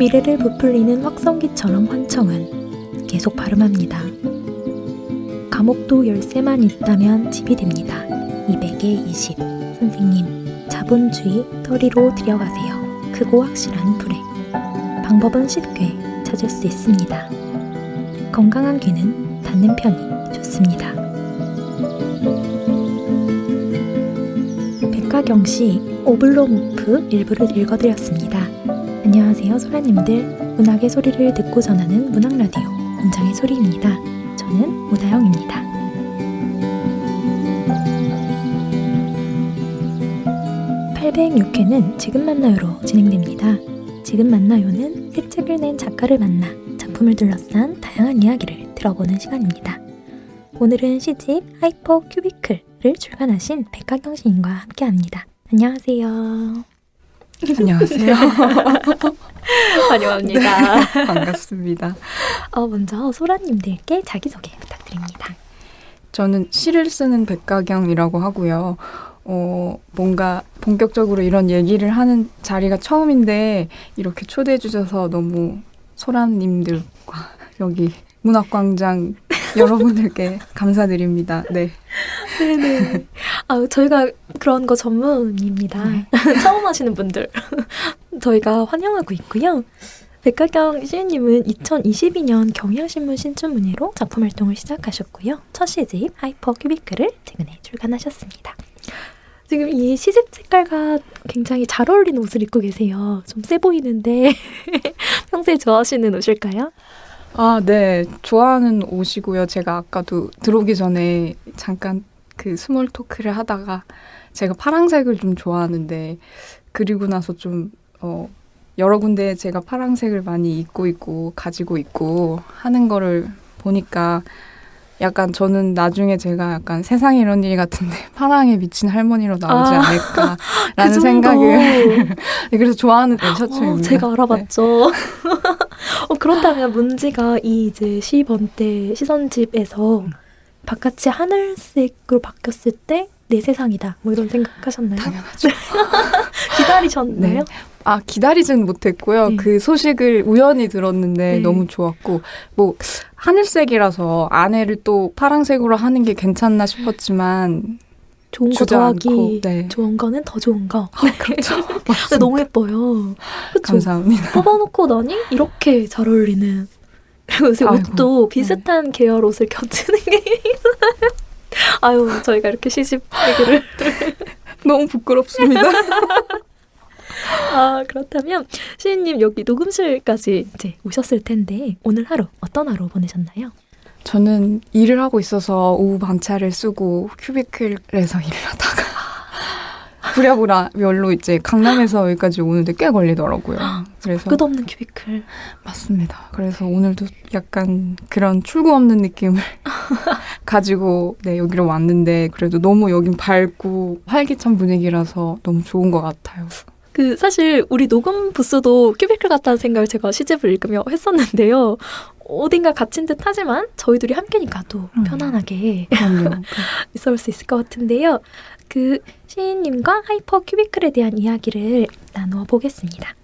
미래를 부풀리는 확성기처럼 환청은 계속 발음합니다. 감옥도 열쇠만 있다면 집이 됩니다. 200에 20. 선생님, 자본주의 터리로 들여가세요. 크고 확실한 불에. 방법은 쉽게 찾을 수 있습니다. 건강한 귀는 닫는 편이 좋습니다. 백가경씨 오블로무프 일부를 읽어드렸습니다. 안녕하세요 소라님들. 문학의 소리를 듣고 전하는 문학라디오 문장의 소리입니다. 저는 오다영입니다. (806회는) 지금 만나요로 진행됩니다. 지금 만나요는 새 책을 낸 작가를 만나 작품을 둘러싼 다양한 이야기를 들어보는 시간입니다. 오늘은 시집 하이퍼 큐비클을 출간하신 백가경 시인과 함께합니다. 안녕하세요. 안녕하세요. 환영합니다. 네, 반갑습니다. 먼저 소라님들께 자기소개 부탁드립니다. 저는 시를 쓰는 백가경이라고 하고요. 뭔가 본격적으로 이런 얘기를 하는 자리가 처음인데 이렇게 초대해 주셔서 너무 소라님들과 여기 문학광장 여러분들께 감사드립니다. 네. 네네. 저희가 그런 거 전문입니다. 네. 처음 하시는 분들 저희가 환영하고 있고요. 백가경 시인님은 2022년 경향신문 신춘문예로 작품 활동을 시작하셨고요. 첫 시집 하이퍼 큐비클을 최근에 출간하셨습니다. 지금 이 시집 색깔과 굉장히 잘 어울리는 옷을 입고 계세요. 좀 세 보이는데 평소에 좋아하시는 옷일까요? 네. 좋아하는 옷이고요. 제가 아까도 들어오기 전에 잠깐 그 스몰 토크를 하다가 제가 파란색을 좀 좋아하는데 그리고 나서 좀 여러 군데 제가 파란색을 많이 입고 있고 가지고 있고 하는 거를 보니까 약간 저는 나중에 제가 약간 세상에 이런 일이 같은데 파랑에 미친 할머니로 나오지 않을까라는 그 생각을 네, 그래서 좋아하는 셔츠입니다. 제가 알아봤죠. 네. 그렇다면 문지가 이 이제 시번때 시선집에서 바깥이 하늘색으로 바뀌었을 때 내 세상이다 뭐 이런 생각하셨나요? 당연하죠. 기다리셨나요? 네. 기다리진 못했고요. 네. 그 소식을 우연히 들었는데 네. 너무 좋았고 뭐 하늘색이라서 안에를 또 파란색으로 하는 게 괜찮나 싶었지만 좋은 거 더하기 네. 좋은 거는 더 좋은 거. 그렇죠. 근데 너무 예뻐요. 그쵸? 감사합니다. 뽑아놓고 나니 이렇게 잘 어울리는. 그리고 요새 옷도 비슷한 계열 옷을 겹치는 게 있어요. 저희가 이렇게 시집 얘기를 너무 부끄럽습니다. 그렇다면 시인님 여기 녹음실까지 이제 오셨을 텐데 오늘 하루 어떤 하루 보내셨나요? 저는 일을 하고 있어서 오후 반차를 쓰고 큐비클에서 일을 하다가 부랴부랴 별로 이제 강남에서 여기까지 오는데 꽤 걸리더라고요. 그래서 끝없는 큐비클. 맞습니다. 그래서 오늘도 약간 그런 출구 없는 느낌을 가지고 여기로 왔는데 그래도 너무 여긴 밝고 활기찬 분위기라서 너무 좋은 것 같아요. 사실 우리 녹음 부스도 큐비클 같다는 생각을 제가 시집을 읽으며 했었는데요. 어딘가 갇힌 듯 하지만 저희 둘이 함께니까 또 편안하게 있어볼 수 있을 것 같은데요. 시인님과 하이퍼 큐비클에 대한 이야기를 나누어 보겠습니다.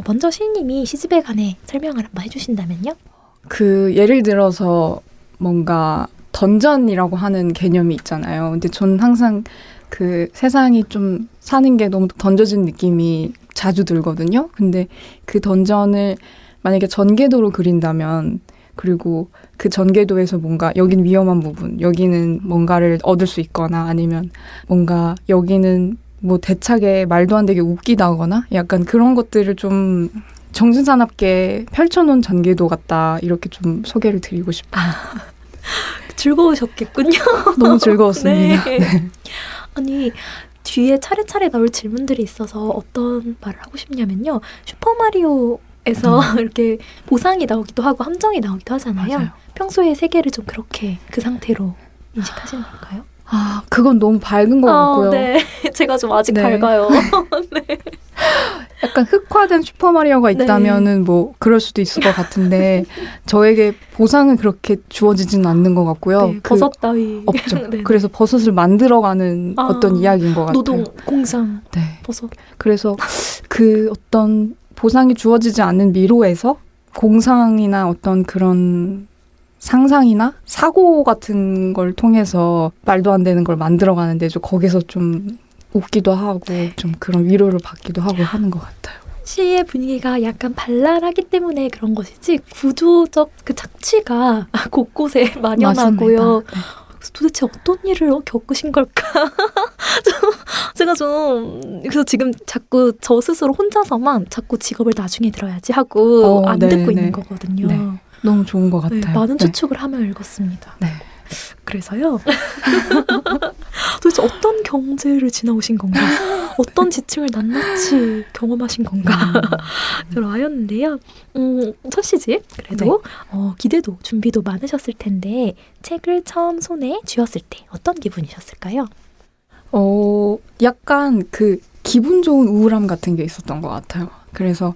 먼저 시인님이 시집에 관해 설명을 한번 해주신다면요? 예를 들어서 뭔가 던전이라고 하는 개념이 있잖아요. 근데 저는 항상 세상이 좀 사는 게 너무 던져진 느낌이 자주 들거든요. 근데 그 던전을 만약에 전개도로 그린다면 그리고 그 전개도에서 뭔가 여긴 위험한 부분, 여기는 뭔가를 얻을 수 있거나 아니면 뭔가 여기는 뭐 대차게 말도 안 되게 웃기다거나 약간 그런 것들을 좀 정신사납게 펼쳐놓은 전개도 같다 이렇게 좀 소개를 드리고 싶어요. 즐거우셨겠군요. 너무 즐거웠습니다. 네. 아니 뒤에 차례차례 나올 질문들이 있어서 어떤 말을 하고 싶냐면요. 슈퍼마리오에서 이렇게 보상이 나오기도 하고 함정이 나오기도 하잖아요. 맞아요. 평소에 세계를 좀 그렇게 그 상태로 인식하시는 건가요? 그건 너무 밝은 것 같고요. 네. 제가 좀 아직 밝아요. 네. 약간 흑화된 슈퍼마리오가 있다면은 뭐 그럴 수도 있을 것 같은데 저에게 보상은 그렇게 주어지지는 않는 것 같고요. 네, 버섯 따위 없죠. 네. 그래서 버섯을 만들어가는 어떤 이야기인 것 같아요. 노동, 공상, 네. 버섯. 그래서 어떤 보상이 주어지지 않는 미로에서 공상이나 어떤 그런 상상이나 사고 같은 걸 통해서 말도 안 되는 걸 만들어가는데 좀 거기서 좀 웃기도 하고 좀 그런 위로를 받기도 하고 하는 것 같아요. 시의 분위기가 약간 발랄하기 때문에 그런 것이지 구조적 그 착취가 곳곳에 만연하고요. 맞습니다. 네. 도대체 어떤 일을 겪으신 걸까? 제가 좀 그래서 지금 자꾸 저 스스로 혼자서만 자꾸 직업을 나중에 들어야지 하고 안 듣고 있는 거거든요. 네. 너무 좋은 것 같아요. 네, 많은 추측을 하며 읽었습니다. 네. 그래서요. 도대체 어떤 경제를 지나오신 건가? 어떤 지층을 낱낱이 경험하신 건가? 저로 하였는데요. 첫 시집 그래도 기대도 준비도 많으셨을 텐데 책을 처음 손에 쥐었을 때 어떤 기분이셨을까요? 약간 그 기분 좋은 우울함 같은 게 있었던 것 같아요. 그래서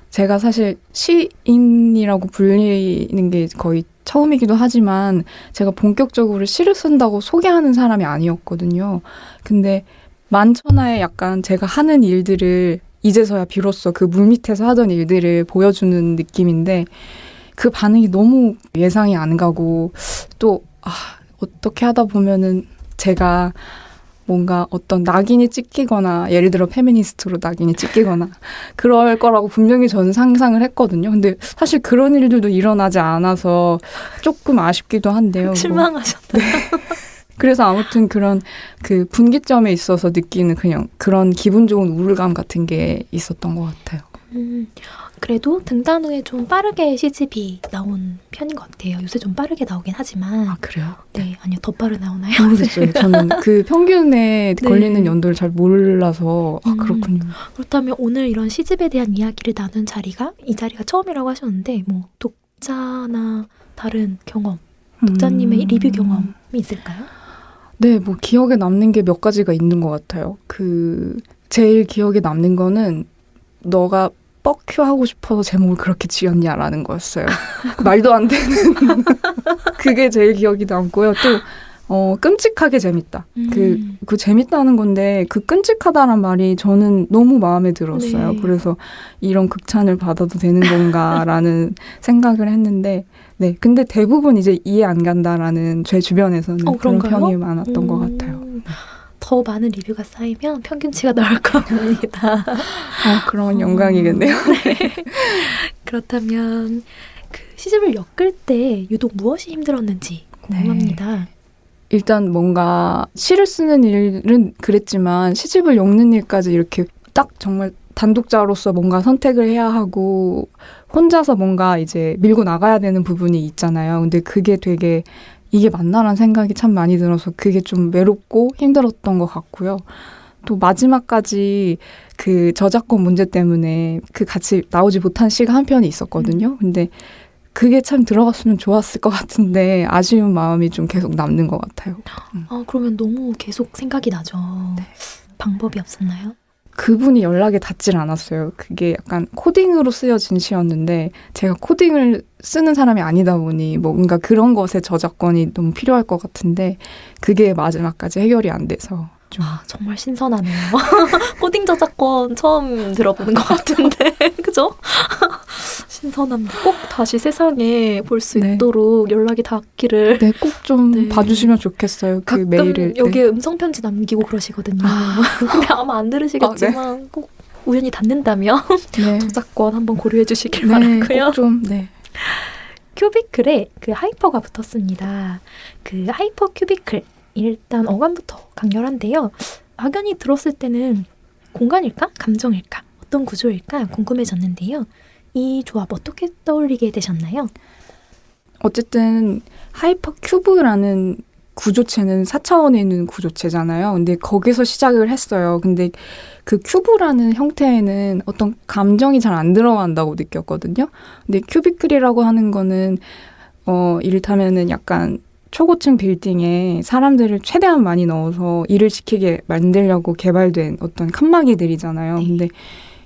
제가 사실 시인이라고 불리는 게 거의 처음이기도 하지만 제가 본격적으로 시를 쓴다고 소개하는 사람이 아니었거든요. 근데 만천하에 약간 제가 하는 일들을 이제서야 비로소 그 물밑에서 하던 일들을 보여주는 느낌인데 그 반응이 너무 예상이 안 가고 또 어떻게 하다 보면은 제가 뭔가 어떤 낙인이 찍히거나 예를 들어 페미니스트로 낙인이 찍히거나 그럴 거라고 분명히 저는 상상을 했거든요. 근데 사실 그런 일들도 일어나지 않아서 조금 아쉽기도 한데요. 실망하셨나요? 네. 그래서 아무튼 그런 그 분기점에 있어서 느끼는 그냥 그런 기분 좋은 우울감 같은 게 있었던 것 같아요. 그래도 등단 후에 좀 빠르게 시집이 나온 편인 것 같아요. 요새 좀 빠르게 나오긴 하지만. 아, 그래요? 네, 아니요. 더 빠르게 나오나요? 모르겠어요. 저는 그 평균에 네. 걸리는 연도를 잘 몰라서 그렇군요. 그렇다면 오늘 이런 시집에 대한 이야기를 나눈 자리가 이 자리가 처음이라고 하셨는데 뭐 독자나 다른 경험, 독자님의 리뷰 경험이 있을까요? 네, 뭐 기억에 남는 게 몇 가지가 있는 것 같아요. 제일 기억에 남는 거는 너가 뻑큐 하고 싶어서 제목을 그렇게 지었냐라는 거였어요. 말도 안 되는 그게 제일 기억이 남고요. 또 끔찍하게 재밌다. 그 재밌다는 건데 그 끔찍하다란 말이 저는 너무 마음에 들었어요. 네. 그래서 이런 극찬을 받아도 되는 건가라는 생각을 했는데 네, 근데 대부분 이제 이해 안 간다라는 제 주변에서는 그런 그런가요? 평이 많았던 것 같아요. 더 많은 리뷰가 쌓이면 평균치가 나올 겁니다. 그런 영광이겠네요. 네. 그렇다면 그 시집을 엮을 때 유독 무엇이 힘들었는지 궁금합니다. 네. 일단 뭔가 시를 쓰는 일은 그랬지만 시집을 엮는 일까지 이렇게 딱 정말 단독자로서 뭔가 선택을 해야 하고 혼자서 뭔가 이제 밀고 나가야 되는 부분이 있잖아요. 근데 그게 되게 이게 맞나라는 생각이 참 많이 들어서 그게 좀 외롭고 힘들었던 것 같고요. 또 마지막까지 그 저작권 문제 때문에 그 같이 나오지 못한 시가 한 편이 있었거든요. 근데 그게 참 들어갔으면 좋았을 것 같은데 아쉬운 마음이 좀 계속 남는 것 같아요. 그러면 너무 계속 생각이 나죠. 네. 방법이 없었나요? 그분이 연락이 닿질 않았어요. 그게 약간 코딩으로 쓰여진 시였는데 제가 코딩을 쓰는 사람이 아니다 보니 뭔가 그런 것에 저작권이 너무 필요할 것 같은데 그게 마지막까지 해결이 안 돼서 좀. 정말 신선하네요. 코딩 저작권 처음 들어보는 것 같은데 그죠? 신선합니다. 꼭 다시 세상에 볼 수 네. 있도록 연락이 닿기를. 네, 꼭 좀 네. 봐주시면 좋겠어요. 그 가끔 메일을. 여기에 네. 음성편지 남기고 그러시거든요. 근데 아마 안 들으시겠지만 네. 꼭 우연히 닿는다면 네. 저작권 한번 고려해 주시길 네, 바라고요. 꼭 좀. 네. 큐비클에 그 하이퍼가 붙었습니다. 그 하이퍼 큐비클 일단 어감부터 강렬한데요. 막연히 들었을 때는 공간일까? 감정일까? 어떤 구조일까? 궁금해졌는데요. 이 조합 어떻게 떠올리게 되셨나요? 어쨌든 하이퍼 큐브라는 구조체는 4차원에 있는 구조체잖아요. 근데 거기서 시작을 했어요. 근데 그 큐브라는 형태에는 어떤 감정이 잘 안 들어간다고 느꼈거든요. 근데 큐비클이라고 하는 거는 이를테면은 약간 초고층 빌딩에 사람들을 최대한 많이 넣어서 일을 시키게 만들려고 개발된 어떤 칸막이들이잖아요. 근데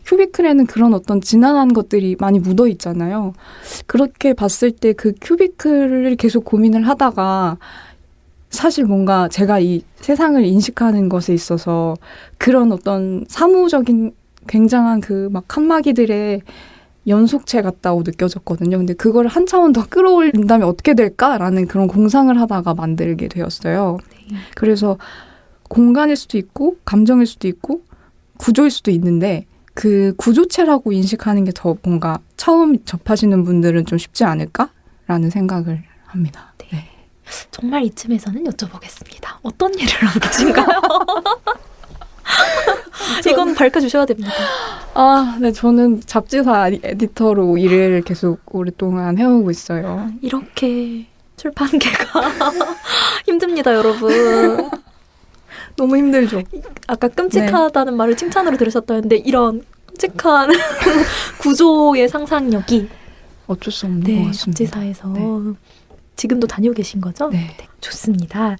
큐비클에는 그런 어떤 지난한 것들이 많이 묻어 있잖아요. 그렇게 봤을 때 그 큐비클을 계속 고민을 하다가 사실 뭔가 제가 이 세상을 인식하는 것에 있어서 그런 어떤 사무적인 굉장한 그 막 칸막이들의 연속체 같다고 느껴졌거든요. 근데 그걸 한 차원 더 끌어올린다면 어떻게 될까라는 그런 공상을 하다가 만들게 되었어요. 네. 그래서 공간일 수도 있고 감정일 수도 있고 구조일 수도 있는데 그 구조체라고 인식하는 게 더 뭔가 처음 접하시는 분들은 좀 쉽지 않을까라는 생각을 합니다. 네. 정말 이쯤에서는 여쭤보겠습니다. 어떤 일을 하고 계신가요? 이건 밝혀주셔야 됩니다. 네, 저는 잡지사 에디터로 일을 계속 오랫동안 해오고 있어요. 이렇게 출판계가 힘듭니다, 여러분. 너무 힘들죠. 아까 끔찍하다는 말을 칭찬으로 들으셨다는데 이런 끔찍한 구조의 상상력이 어쩔 수 없는 것 같습니다. 잡지사에서 네. 지금도 다니고 계신 거죠? 네. 좋습니다.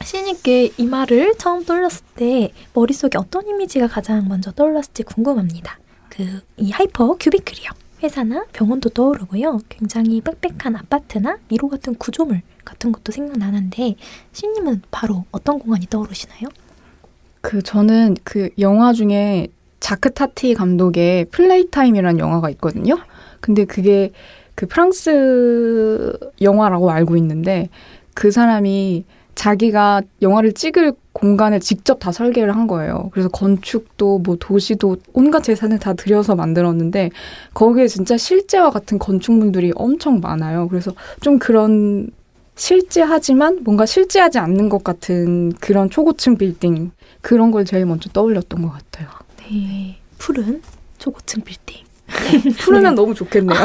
시인님께 이 말을 처음 떠올렸을 때 머릿속에 어떤 이미지가 가장 먼저 떠올랐을지 궁금합니다. 이 하이퍼 큐비클이요. 회사나 병원도 떠오르고요. 굉장히 빽빽한 아파트나 미로 같은 구조물 같은 것도 생각나는데 시인님은 바로 어떤 공간이 떠오르시나요? 저는 그 영화 중에 자크 타티 감독의 플레이타임이라는 영화가 있거든요. 근데 그게 그 프랑스 영화라고 알고 있는데 그 사람이 자기가 영화를 찍을 공간을 직접 다 설계를 한 거예요. 그래서 건축도 뭐 도시도 온갖 재산을 다 들여서 만들었는데 거기에 진짜 실제와 같은 건축물들이 엄청 많아요. 그래서 좀 그런 실제하지만 뭔가 실제하지 않는 것 같은 그런 초고층 빌딩 그런 걸 제일 먼저 떠올렸던 것 같아요. 네, 푸른 초고층 빌딩. 푸르면 너무 좋겠네요.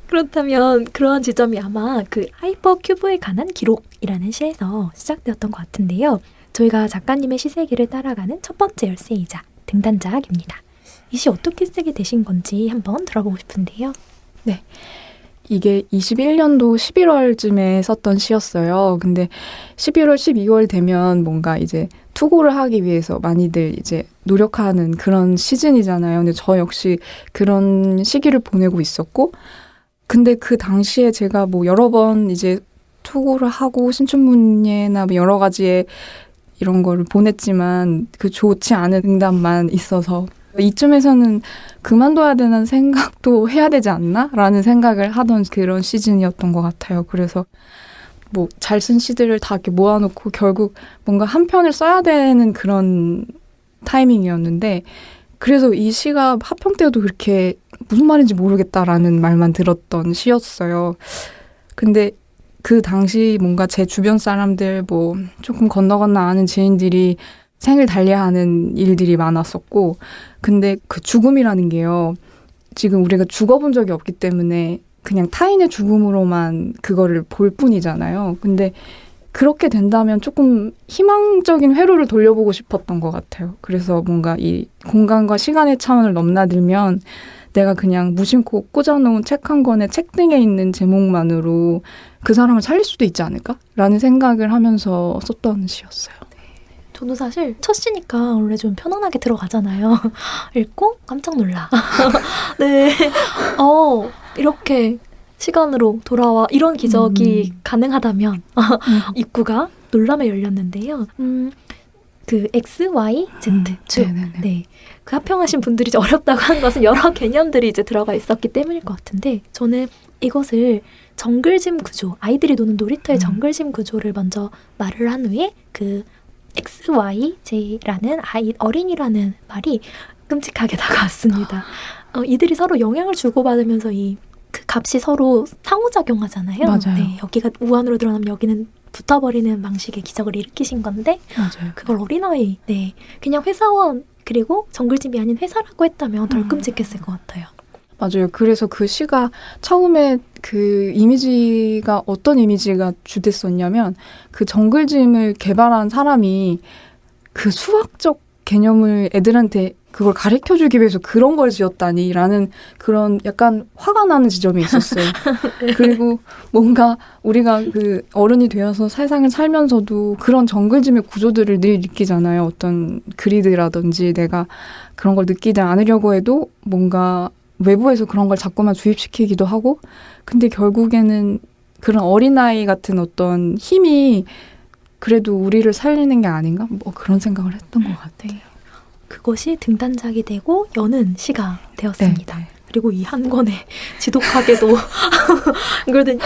그렇다면 그러한 지점이 아마 그 하이퍼 큐브에 관한 기록이라는 시에서 시작되었던 것 같은데요. 저희가 작가님의 시세기를 따라가는 첫 번째 열쇠이자 등단작입니다. 이 시 어떻게 쓰게 되신 건지 한번 들어보고 싶은데요. 네. 이게 21년도 11월쯤에 썼던 시였어요. 근데 11월, 12월 되면 뭔가 이제 투고를 하기 위해서 많이들 이제 노력하는 그런 시즌이잖아요. 근데 저 역시 그런 시기를 보내고 있었고, 근데 그 당시에 제가 뭐 여러 번 이제 투고를 하고 신춘문예나 뭐 여러 가지의 이런 거를 보냈지만 그 좋지 않은 응답만 있어서 이쯤에서는 그만둬야 되는 생각도 해야 되지 않나? 라는 생각을 하던 그런 시즌이었던 것 같아요. 그래서 뭐 잘 쓴 시들을 다 이렇게 모아놓고 결국 뭔가 한 편을 써야 되는 그런 타이밍이었는데 그래서 이 시가 합평 때도 그렇게 무슨 말인지 모르겠다라는 말만 들었던 시였어요. 근데 그 당시 뭔가 제 주변 사람들 뭐 조금 건너 아는 지인들이 생을 달리하는 일들이 많았었고 근데 그 죽음이라는 게요. 지금 우리가 죽어본 적이 없기 때문에 그냥 타인의 죽음으로만 그거를 볼 뿐이잖아요. 근데 그렇게 된다면 조금 희망적인 회로를 돌려보고 싶었던 것 같아요. 그래서 뭔가 이 공간과 시간의 차원을 넘나들면 내가 그냥 무심코 꽂아놓은 책 한 권의 책등에 있는 제목만으로 그 사람을 살릴 수도 있지 않을까라는 생각을 하면서 썼던 시였어요. 저도 사실 첫 시니까 원래 좀 편안하게 들어가잖아요. 읽고 깜짝 놀라. 네. 이렇게 시간으로 돌아와 이런 기적이 가능하다면 입구가 놀람에 열렸는데요. 그 X, Y, Z 쭉. 네. 그 합평하신 분들이 어렵다고 한 것은 여러 개념들이 이제 들어가 있었기 때문일 것 같은데 저는 이것을 정글짐 구조, 아이들이 노는 놀이터의 정글짐 구조를 먼저 말을 한 후에 그 X, Y, J라는 어린이라는 말이 끔찍하게 다가왔습니다. 이들이 서로 영향을 주고받으면서 그 값이 서로 상호작용하잖아요. 맞아요. 네, 여기가 우한으로 드러나면 여기는 붙어버리는 방식의 기적을 일으키신 건데 맞아요. 그걸 어린아이, 네, 그냥 회사원 그리고 정글짐이 아닌 회사라고 했다면 덜 끔찍했을 것 같아요. 맞아요. 그래서 그 시가 처음에 그 이미지가 어떤 이미지가 주됐었냐면 그 정글짐을 개발한 사람이 그 수학적 개념을 애들한테 그걸 가르쳐주기 위해서 그런 걸 지었다니라는 그런 약간 화가 나는 지점이 있었어요. 그리고 뭔가 우리가 그 어른이 되어서 세상을 살면서도 그런 정글짐의 구조들을 늘 느끼잖아요. 어떤 그리드라든지 내가 그런 걸 느끼지 않으려고 해도 뭔가 외부에서 그런 걸 자꾸만 주입시키기도 하고 근데 결국에는 그런 어린아이 같은 어떤 힘이 그래도 우리를 살리는 게 아닌가? 뭐 그런 생각을 했던 것 같아요. 네. 그것이 등단작이 되고 여는 시가 되었습니다. 네, 네. 그리고 이 한 권에 지독하게도 그러든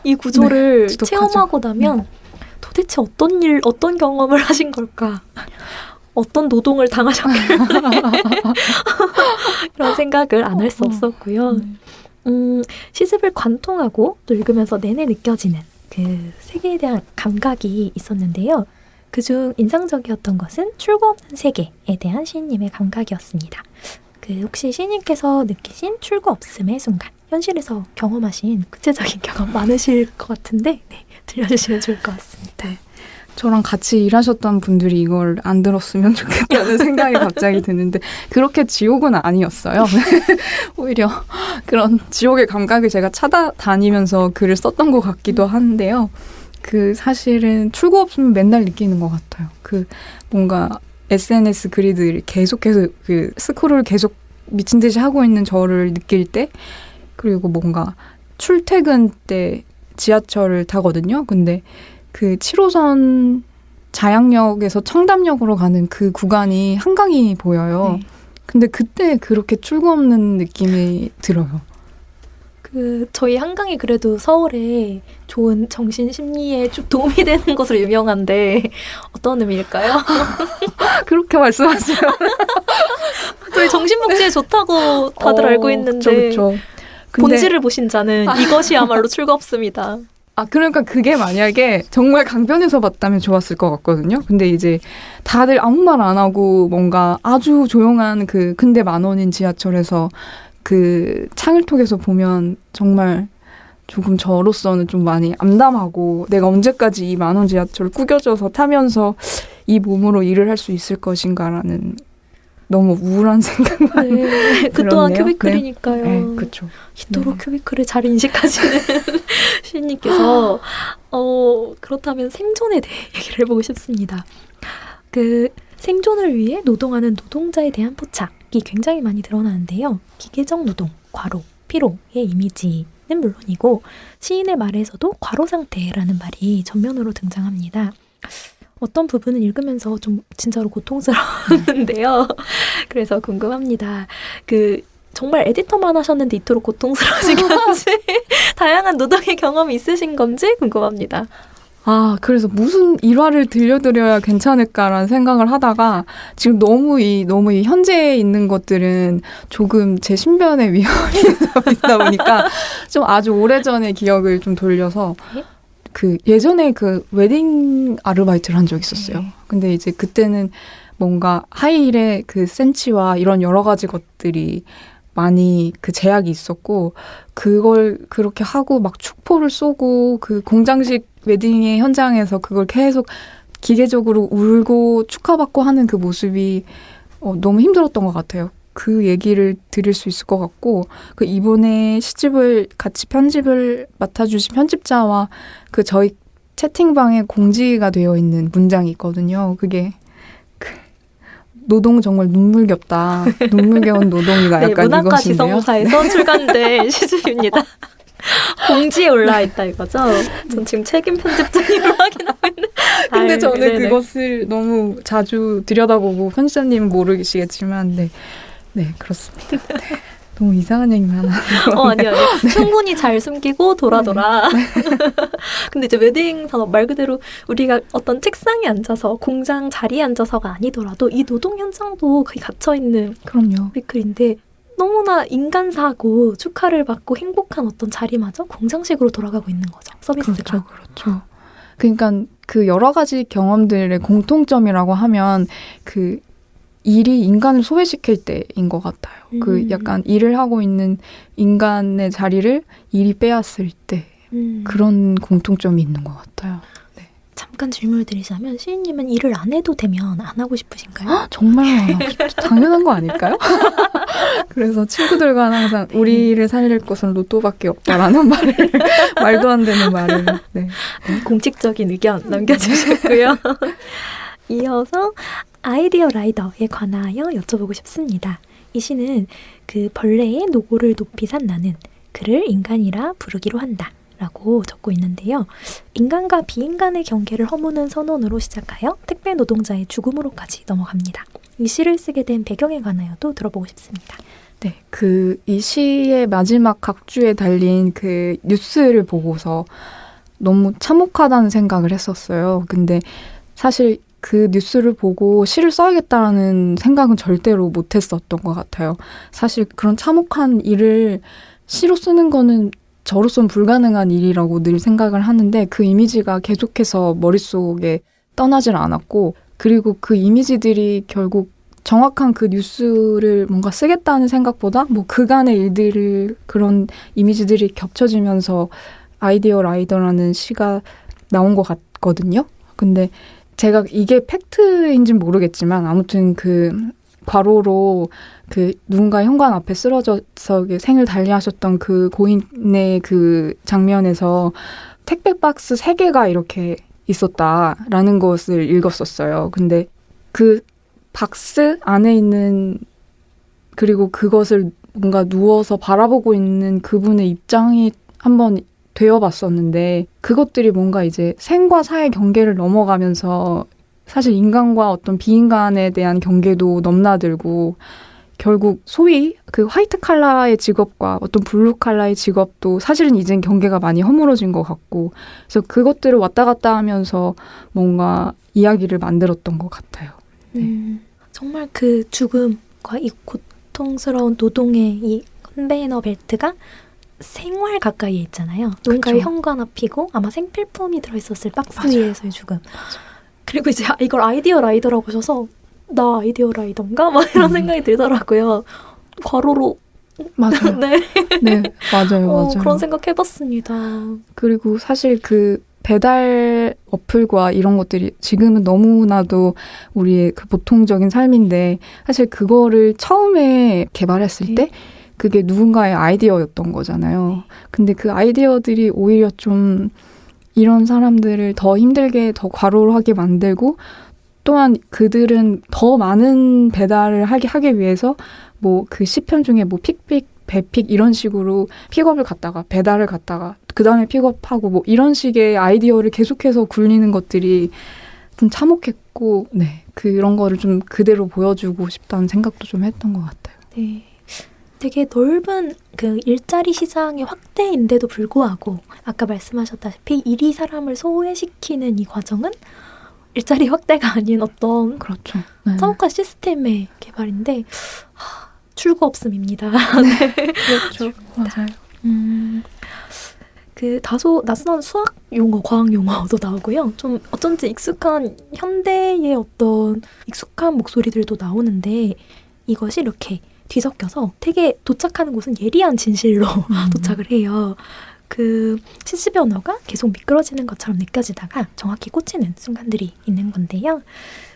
이 구조를 네, 지독하죠. 체험하고 나면 도대체 어떤 경험을 하신 걸까? 어떤 노동을 당하셨길래 이런 생각을 안 할 수 없었고요. 시집을 관통하고 또 읽으면서 내내 느껴지는 그 세계에 대한 감각이 있었는데요. 그중 인상적이었던 것은 출구 없는 세계에 대한 시인님의 감각이었습니다. 혹시 시인님께서 느끼신 출구 없음의 순간, 현실에서 경험하신 구체적인 경험 많으실 것 같은데 들려주시면 좋을 것 같습니다. 저랑 같이 일하셨던 분들이 이걸 안 들었으면 좋겠다는 생각이 갑자기 드는데 그렇게 지옥은 아니었어요. 오히려 그런 지옥의 감각을 제가 찾아다니면서 글을 썼던 것 같기도 한데요. 사실은 출구 없으면 맨날 느끼는 것 같아요. 뭔가 SNS 그리드를 계속해서 스크롤을 계속 미친 듯이 하고 있는 저를 느낄 때, 그리고 뭔가 출퇴근 때 지하철을 타거든요. 근데 7호선 자양역에서 청담역으로 가는 그 구간이 한강이 보여요. 네. 근데 그때 그렇게 출구 없는 느낌이 들어요. 저희 한강이 그래도 서울에 좋은 정신 심리에 좀 도움이 되는 것으로 유명한데 어떤 의미일까요? 그렇게 말씀하세요. 저희 정신복지에 좋다고 다들 알고 있는데 그쵸. 본질을 보신 자는 이것이야말로 출구 없습니다. 그러니까 그게 만약에 정말 강변에서 봤다면 좋았을 것 같거든요. 근데 이제 다들 아무 말 안 하고 뭔가 아주 조용한 근대 10,000원인 지하철에서 창을 통해서 보면 정말 조금 저로서는 좀 많이 암담하고, 내가 언제까지 이 10,000원 지하철을 꾸겨져서 타면서 이 몸으로 일을 할 수 있을 것인가라는 너무 우울한 생각만 그 또한 들었네요. 큐비클이니까요. 네, 그렇죠. 이토록 큐비클을 잘 인식하시는 시인님께서 그렇다면 생존에 대해 얘기를 해보고 싶습니다. 생존을 위해 노동하는 노동자에 대한 포착이 굉장히 많이 드러나는데요. 기계적 노동, 과로, 피로의 이미지는 물론이고 시인의 말에서도 과로 상태라는 말이 전면으로 등장합니다. 어떤 부분은 읽으면서 좀 진짜로 고통스러웠는데요. 그래서 궁금합니다. 정말 에디터만 하셨는데 이토록 고통스러우신 건지 다양한 노동의 경험이 있으신 건지 궁금합니다. 그래서 무슨 일화를 들려드려야 괜찮을까라는 생각을 하다가 지금 너무 이 현재에 있는 것들은 조금 제 신변의 위험이 있다 보니까 좀 아주 오래전의 기억을 좀 돌려서 예전에 웨딩 아르바이트를 한 적이 있었어요. 근데 이제 그때는 뭔가 하이힐의 센치와 이런 여러 가지 것들이 많이 제약이 있었고, 그걸 그렇게 하고 막 축포를 쏘고 공장식 웨딩의 현장에서 그걸 계속 기계적으로 울고 축하받고 하는 그 모습이 너무 힘들었던 것 같아요. 그 얘기를 드릴 수 있을 것 같고, 이번에 시집을 같이 편집을 맡아주신 편집자와 저희 채팅방에 공지가 되어 있는 문장이 있거든요. 그게 노동 정말 눈물겹다. 눈물겨운 노동이다. 네, 약간 문학과 이것인데요. 지성사에서 출간된 시집입니다. 공지에 올라있다 이거죠? 전 지금 책임 편집자님을 확인하고 있는. 근데 저는 네네. 그것을 너무 자주 들여다보고, 편집자님은 모르시겠지만 네, 그렇습니다. 네. 너무 이상한 얘기만 하는 거. 아니요. 충분히 잘 숨기고 돌아. 근데 이제 웨딩 산업 말 그대로 우리가 어떤 책상에 앉아서 공장 자리에 앉아서가 아니더라도 이 노동 현장도 거의 갇혀있는 그럼요. 뮤지컬인데 너무나 인간사고 축하를 받고 행복한 어떤 자리마저 공장식으로 돌아가고 있는 거죠. 서비스가. 그렇죠. 그러니까 여러 가지 경험들의 공통점이라고 하면 일이 인간을 소외시킬 때인 것 같아요. 약간 일을 하고 있는 인간의 자리를 일이 빼앗을 때 그런 공통점이 있는 것 같아요. 네. 잠깐 질문을 드리자면 시인님은 일을 안 해도 되면 안 하고 싶으신가요? 정말 당연한 거 아닐까요? 그래서 친구들과는 항상 우리를 살릴 것은 로또밖에 없다라는 말도 안 되는 말을. 네. 공식적인 의견 남겨주셨고요. 이어서 아이디어 라이더에 관하여 여쭤보고 싶습니다. 이 시는 벌레의 노고를 높이 산 나는 그를 인간이라 부르기로 한다 라고 적고 있는데요. 인간과 비인간의 경계를 허무는 선언으로 시작하여 택배 노동자의 죽음으로까지 넘어갑니다. 이 시를 쓰게 된 배경에 관하여도 들어보고 싶습니다. 네, 이 시의 마지막 각주에 달린 그 뉴스를 보고서 너무 참혹하다는 생각을 했었어요. 근데 사실 그 뉴스를 보고 시를 써야겠다라는 생각은 절대로 못했었던 것 같아요. 사실 그런 참혹한 일을 시로 쓰는 거는 저로서는 불가능한 일이라고 늘 생각을 하는데 그 이미지가 계속해서 머릿속에 떠나질 않았고 그리고 그 이미지들이 결국 정확한 그 뉴스를 뭔가 쓰겠다는 생각보다 뭐 그간의 일들을 그런 이미지들이 겹쳐지면서 아이디어 라이더라는 시가 나온 것 같거든요. 근데 제가 이게 팩트인지는 모르겠지만 아무튼 그 과로로 그 누군가의 현관 앞에 쓰러져서 생을 달리하셨던 그 고인의 그 장면에서 택배 박스 3개가 이렇게 있었다라는 것을 읽었었어요. 근데 그 박스 안에 있는 그리고 그것을 뭔가 누워서 바라보고 있는 그분의 입장이 한번 되어봤었는데 그것들이 뭔가 이제 생과 사의 경계를 넘어가면서 사실 인간과 어떤 비인간에 대한 경계도 넘나들고 결국 소위 그 화이트 칼라의 직업과 어떤 블루 칼라의 직업도 사실은 이젠 경계가 많이 허물어진 것 같고 그래서 그것들을 왔다 갔다 하면서 뭔가 이야기를 만들었던 것 같아요. 네. 정말 그 죽음과 이 고통스러운 노동의 이 컨베이너 벨트가 생활 가까이에 있잖아요. 누군가의 현관 앞이고 아마 생필품이 들어있었을 박스 맞아요. 위에서의 죽음. 그리고 이제 이걸 아이디어 라이더라고 하셔서 나 아이디어 라이더인가? 막 이런 생각이 들더라고요. 괄호로 맞아요. 네. 네, 맞아요. 그런 생각 해봤습니다. 그리고 사실 그 배달 어플과 이런 것들이 지금은 너무나도 우리의 그 보통적인 삶인데 사실 그거를 처음에 개발했을 때 그게 누군가의 아이디어였던 거잖아요. 근데 그 아이디어들이 오히려 좀 이런 사람들을 더 힘들게 더 과로하게 만들고 또한 그들은 더 많은 배달을 하기 위해서 뭐 그 시편 중에 뭐 픽픽 배픽 이런 식으로 픽업을 갔다가 배달을 갔다가 그 다음에 픽업하고 뭐 이런 식의 아이디어를 계속해서 굴리는 것들이 좀 참혹했고 네 그런 거를 좀 그대로 보여주고 싶다는 생각도 좀 했던 것 같아요. 네. 되게 넓은 그 일자리 시장의 확대인데도 불구하고 아까 말씀하셨다시피 일이 사람을 소외시키는 이 과정은 일자리 확대가 아닌 어떤 그렇죠. 네. 참혹한 시스템의 개발인데 출구 없음입니다. 네. 그렇죠. 맞아요. 그 다소 낯선 수학 용어, 과학 용어도 나오고요. 좀 어쩐지 익숙한 현대의 어떤 익숙한 목소리들도 나오는데 이것이 이렇게 뒤섞여서 되게 도착하는 곳은 예리한 진실로 도착을 해요. 그 실습의 언어가 계속 미끄러지는 것처럼 느껴지다가 정확히 꽂히는 순간들이 있는 건데요.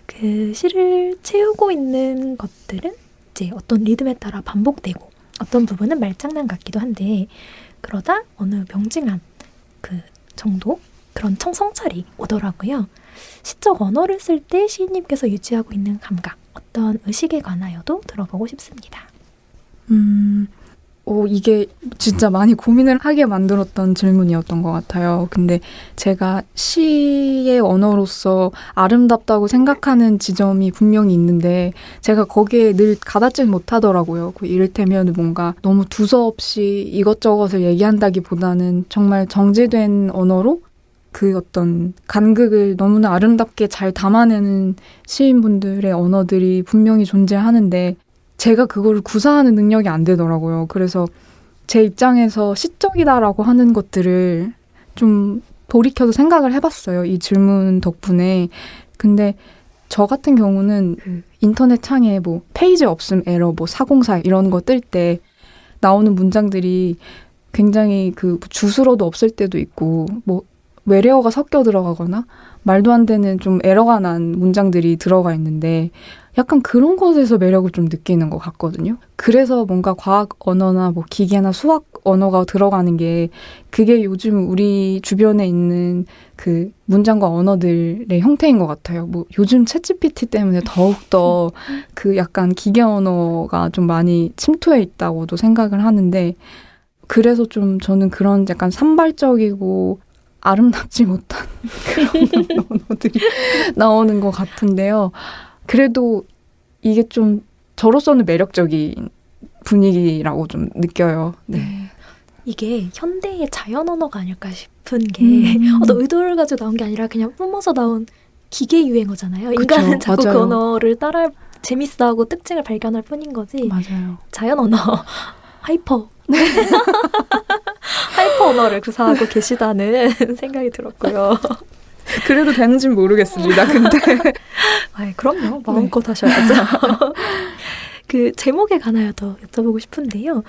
그 시를 채우고 있는 것들은 이제 어떤 리듬에 따라 반복되고 어떤 부분은 말장난 같기도 한데 그러다 어느 명징한 그 정도 그런 성찰이 오더라고요. 시적 언어를 쓸 때 시인님께서 유지하고 있는 감각 어떤 의식에 관하여도 들어보고 싶습니다. 이게 진짜 많이 고민을 하게 만들었던 질문이었던 것 같아요. 근데 제가 시의 언어로서 아름답다고 생각하는 지점이 분명히 있는데 제가 거기에 늘 가닿지는 못하더라고요. 이를테면 뭔가 너무 두서없이 이것저것을 얘기한다기보다는 정말 정제된 언어로 그 어떤 간극을 너무나 아름답게 잘 담아내는 시인분들의 언어들이 분명히 존재하는데 제가 그거를 구사하는 능력이 안 되더라고요. 그래서 제 입장에서 시적이다라고 하는 것들을 좀 돌이켜서 생각을 해봤어요. 이 질문 덕분에. 근데 저 같은 경우는 인터넷 창에 뭐 페이지 없음 에러, 뭐 404 이런 거 뜰 때 나오는 문장들이 굉장히 그 주수로도 없을 때도 있고 뭐 외래어가 섞여 들어가거나 말도 안 되는 좀 에러가 난 문장들이 들어가 있는데 약간 그런 것에서 매력을 좀 느끼는 것 같거든요. 그래서 뭔가 과학 언어나 뭐 기계나 수학 언어가 들어가는 게 그게 요즘 우리 주변에 있는 그 문장과 언어들의 형태인 것 같아요. 뭐 요즘 챗GPT 때문에 더욱더 그 약간 기계 언어가 좀 많이 침투해 있다고도 생각을 하는데 그래서 좀 저는 그런 약간 산발적이고 아름답지 못한 그런 언어들이 나오는 것 같은데요. 그래도 이게 좀 저로서는 매력적인 분위기라고 좀 느껴요. 네. 이게 현대의 자연 언어가 아닐까 싶은 게 어떤 의도를 가지고 나온 게 아니라 그냥 뿜어서 나온 기계 유행어잖아요. 그쵸, 인간은 자꾸 맞아요. 그 언어를 따라 재밌어하고 특징을 발견할 뿐인 거지. 맞아요. 자연 언어, 하이퍼 언어를 구사하고 계시다는 생각이 들었고요. 그래도 되는지는 모르겠습니다. 근데 아이, 그럼요. 마음껏 하셔야죠. 그 제목에 관하여 더 여쭤보고 싶은데요.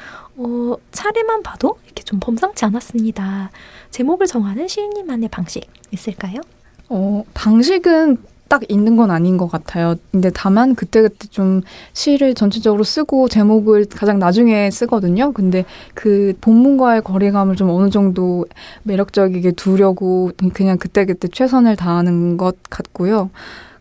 차례만 봐도 이렇게 좀 범상치 않았습니다. 제목을 정하는 시인님만의 방식 있을까요? 방식은 딱 있는 건 아닌 것 같아요. 근데 다만 그때그때 좀 시를 전체적으로 쓰고 제목을 가장 나중에 쓰거든요. 근데 그 본문과의 거리감을 좀 어느 정도 매력적이게 두려고 그냥 그때그때 최선을 다하는 것 같고요.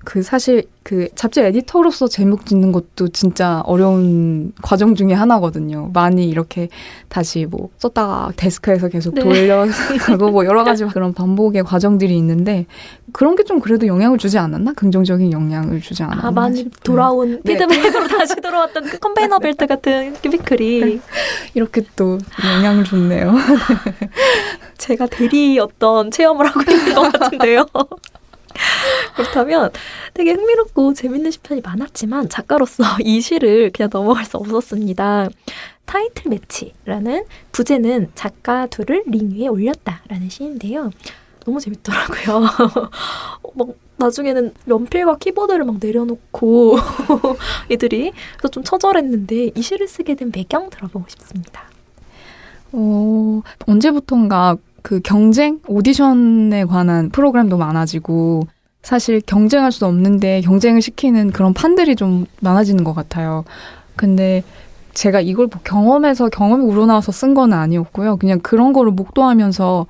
그 사실 그 잡지 에디터로서 제목 짓는 것도 진짜 어려운 과정 중에 하나거든요. 많이 이렇게 다시 뭐 썼다가 데스크에서 계속 돌려가고 뭐 여러 가지 그런 반복의 과정들이 있는데 그런 게 좀 그래도 영향을 주지 않았나? 긍정적인 영향을 주지 않았나? 많이 싶어요. 돌아온 피드백으로 다시 돌아왔던 그 컨베이너 벨트 같은 큐비클이 이렇게 또 영향을 줬네요. 제가 대리 어떤 체험을 하고 있는 것 같은데요. 그렇다면 되게 흥미롭고 재밌는 시편이 많았지만 작가로서 이 시를 그냥 넘어갈 수 없었습니다. 타이틀 매치라는 부제는 작가 둘을 링 위에 올렸다라는 시인데요. 너무 재밌더라고요. 막 나중에는 연필과 키보드를 막 내려놓고 애들이 그래서 좀 처절했는데 이 시를 쓰게 된 배경 들어보고 싶습니다. 언제부턴가 그 경쟁 오디션에 관한 프로그램도 많아지고 사실 경쟁할 수 없는데 경쟁을 시키는 그런 판들이 좀 많아지는 것 같아요. 근데 제가 이걸 경험이 우러나와서 쓴 건 아니었고요. 그냥 그런 거를 목도하면서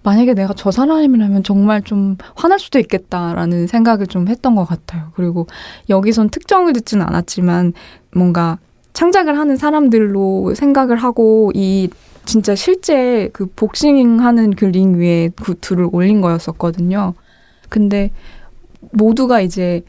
만약에 내가 저 사람이라면 정말 좀 화날 수도 있겠다라는 생각을 좀 했던 것 같아요. 그리고 여기선 특정을 듣지는 않았지만 뭔가 창작을 하는 사람들로 생각을 하고 이 진짜 실제 그 복싱하는 그 링 위에 그 둘을 올린 거였었거든요. 근데 모두가 이제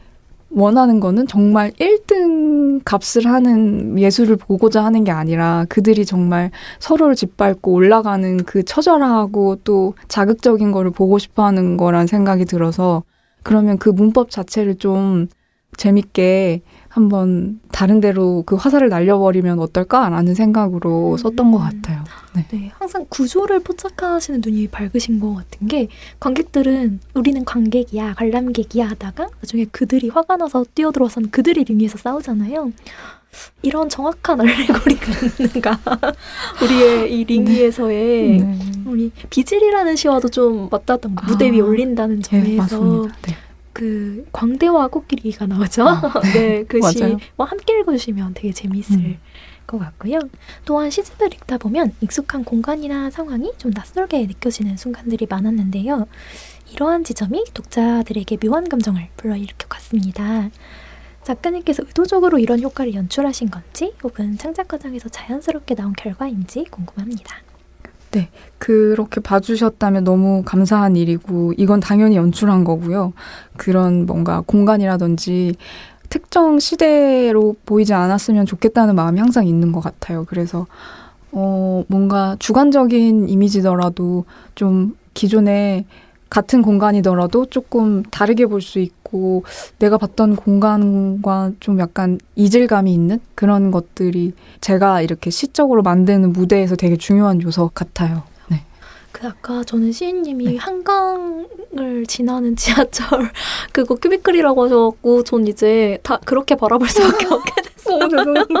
원하는 거는 정말 1등 값을 하는 예술을 보고자 하는 게 아니라 그들이 정말 서로를 짓밟고 올라가는 그 처절하고 또 자극적인 거를 보고 싶어 하는 거란 생각이 들어서 그러면 그 문법 자체를 좀 재밌게 한번 다른 데로 그 화살을 날려버리면 어떨까라는 생각으로 썼던 것 같아요. 네, 항상 구조를 포착하시는 눈이 밝으신 것 같은 게 관객들은 우리는 관객이야, 관람객이야 하다가 나중에 그들이 화가 나서 뛰어들어서는 그들이 링 위에서 싸우잖아요. 이런 정확한 알레고리가 있는가. 우리의 이 링 위에서의 우리 비질이라는 시와도 좀 맞닿았던 거. 무대 위에 올린다는 점에서 그 광대와 코끼리가 나오죠. 네, 그 시와 함께 읽어주시면 되게 재미있을 것 같고요. 또한 시집을 읽다 보면 익숙한 공간이나 상황이 좀 낯설게 느껴지는 순간들이 많았는데요. 이러한 지점이 독자들에게 묘한 감정을 불러일으켜 갔습니다. 작가님께서 의도적으로 이런 효과를 연출하신 건지 혹은 창작 과정에서 자연스럽게 나온 결과인지 궁금합니다. 네, 그렇게 봐주셨다면 너무 감사한 일이고 이건 당연히 연출한 거고요. 그런 뭔가 공간이라든지 특정 시대로 보이지 않았으면 좋겠다는 마음이 항상 있는 것 같아요. 그래서 뭔가 주관적인 이미지더라도 좀 기존에 같은 공간이더라도 조금 다르게 볼 수 있고 내가 봤던 공간과 좀 약간 이질감이 있는 그런 것들이 제가 이렇게 시적으로 만드는 무대에서 되게 중요한 요소 같아요. 네. 그 아까 저는 시인님이 한강을 지나는 지하철 그거 큐비클이라고 하셔갖고 전 이제 다 그렇게 바라볼 수밖에 없게 됐어요. 죄송합니다.